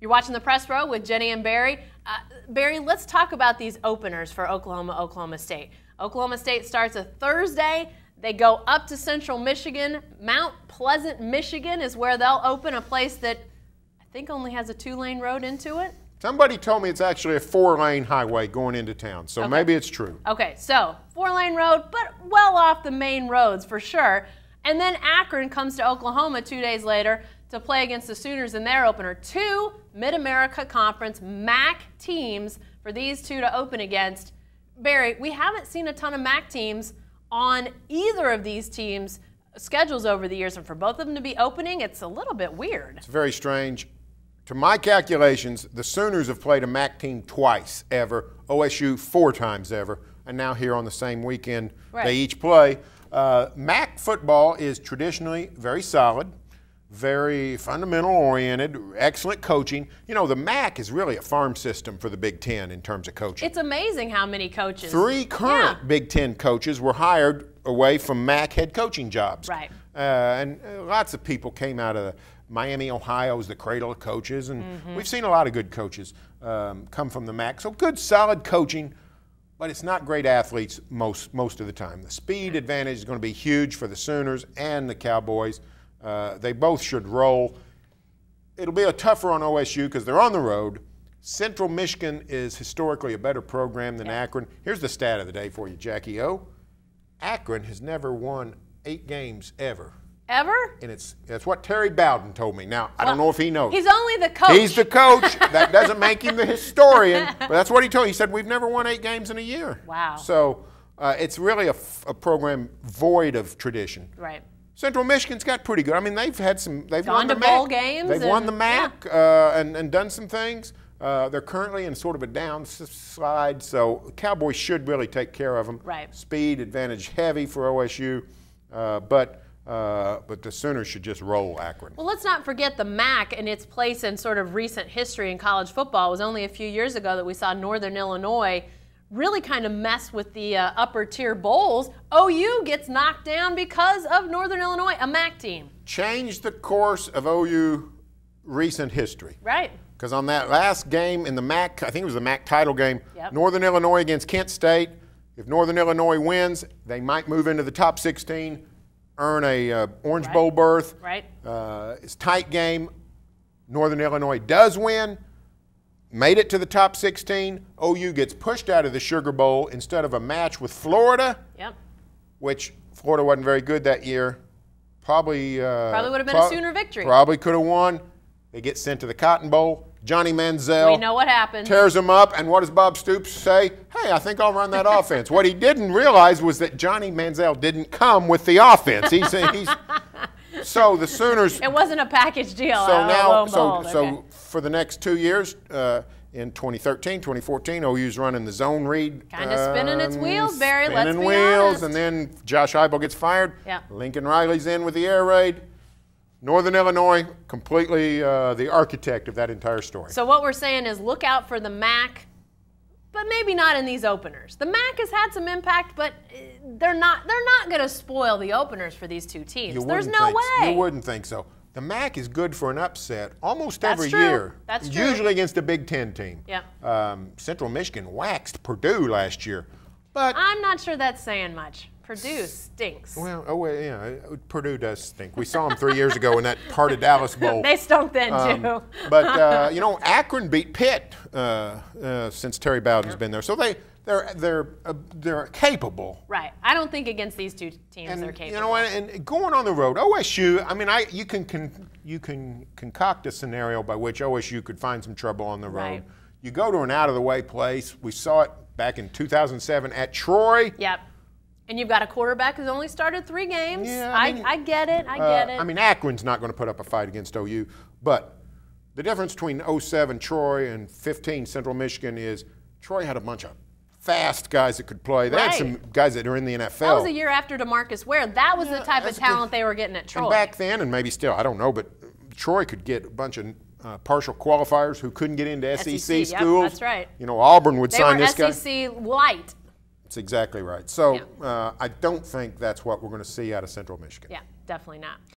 You're watching the Press Row with Jenny and Barry. Barry, let's talk about these openers for Oklahoma State. Oklahoma State starts a Thursday. They go up to Central Michigan. Mount Pleasant, Michigan is where they'll open, a place that I think only has a 2-lane road into it. Somebody told me it's actually a 4-lane highway going into town, so okay. Maybe it's true. Okay, so 4-lane road, but well off the main roads for sure. And then Akron comes to Oklahoma 2 days later to play against the Sooners in their opener. 2 Mid-America Conference MAC teams for these two to open against. Barry, we haven't seen a ton of MAC teams on either of these teams' schedules over the years, and for both of them to be opening, it's a little bit weird. It's very strange. To my calculations, the Sooners have played a MAC team twice ever, OSU 4 times ever, and now here on the same weekend they each play. MAC football is traditionally very solid, very fundamental oriented, excellent coaching. You know, the MAC is really a farm system for the Big Ten in terms of coaching. It's amazing how many coaches. 3 current Big Ten coaches were hired away from MAC head coaching jobs. Right. And lots of people came out of Miami, Ohio is the cradle of coaches, and we've seen a lot of good coaches come from the MAC. So good, solid coaching, but it's not great athletes most of the time. The speed advantage is going to be huge for the Sooners and the Cowboys. They both should roll. It'll be a tougher on OSU because they're on the road. Central Michigan is historically a better program than Akron. Here's the stat of the day for you, Jackie O. Akron has never won 8 games ever. Ever? And that's what Terry Bowden told me. Now, I don't know if he knows. He's only the coach. He's the coach. That doesn't make him the historian. But that's what he told me. He said, we've never won 8 games in a year. Wow. So it's really a program void of tradition. Right. Central Michigan's got pretty good. I mean, they've won the bowl games. They've won the MAC and done some things. They're currently in sort of a downslide, so Cowboys should really take care of them. Right. Speed advantage heavy for OSU, but the Sooners should just roll Akron. Well, let's not forget the MAC and its place in sort of recent history in college football. It was only a few years ago that we saw Northern Illinois really kind of mess with the upper tier bowls. OU gets knocked down because of Northern Illinois, a MAC team. Changed the course of OU recent history. Right. Because on that last game in the MAC, I think it was the MAC title game, yep. Northern Illinois against Kent State. If Northern Illinois wins, they might move into the top 16, earn a Orange Bowl berth. Right. It's a tight game. Northern Illinois does win. Made it to the top 16. OU gets pushed out of the Sugar Bowl instead of a match with Florida, which Florida wasn't very good that year. Probably would have been a Sooner victory. Probably could have won. They get sent to the Cotton Bowl. Johnny Manziel. We know what happened. Tears them up, and what does Bob Stoops say? Hey, I think I'll run that offense. What he didn't realize was that Johnny Manziel didn't come with the offense. So the Sooners. It wasn't a package deal. So for the next 2 years, in 2013, 2014, OU's running the zone read. Kind of spinning its wheels, Barry. Let's be wheels, honest. and then Josh Heupel gets fired. Yeah. Lincoln Riley's in with the air raid. Northern Illinois, completely the architect of that entire story. So what we're saying is look out for the MAC, but maybe not in these openers. The MAC has had some impact, but they're not going to spoil the openers for these two teams. There's no way. You wouldn't think so. The MAC is good for an upset almost every true. year. That's true. Usually against a Big Ten team. Yeah. Central Michigan waxed Purdue last year. But I'm not sure that's saying much. Purdue stinks. Well, Purdue does stink. We saw them 3 years ago in that Heart of Dallas Bowl. They stunk then, too. But, Akron beat Pitt since Terry Bowden's been there. So they're capable. Right. I don't think against these two teams they're capable. You know, and going on the road, OSU, I mean, you can concoct a scenario by which OSU could find some trouble on the road. Right. You go to an out-of-the-way place. We saw it back in 2007 at Troy. Yep. And you've got a quarterback who's only started 3 games. Yeah, I get it. I get it. I mean, Akron's not going to put up a fight against OU, but the difference between 07 Troy and 15 Central Michigan is Troy had a bunch of fast guys that could play. They had some guys that are in the NFL. That was a year after DeMarcus Ware. That was the type of talent they were getting at Troy. And back then, and maybe still, I don't know, but Troy could get a bunch of partial qualifiers who couldn't get into SEC schools. Yep, that's right. You know, Auburn would sign this guy. They were SEC light. That's exactly right. So I don't think that's what we're going to see out of Central Michigan. Yeah, definitely not.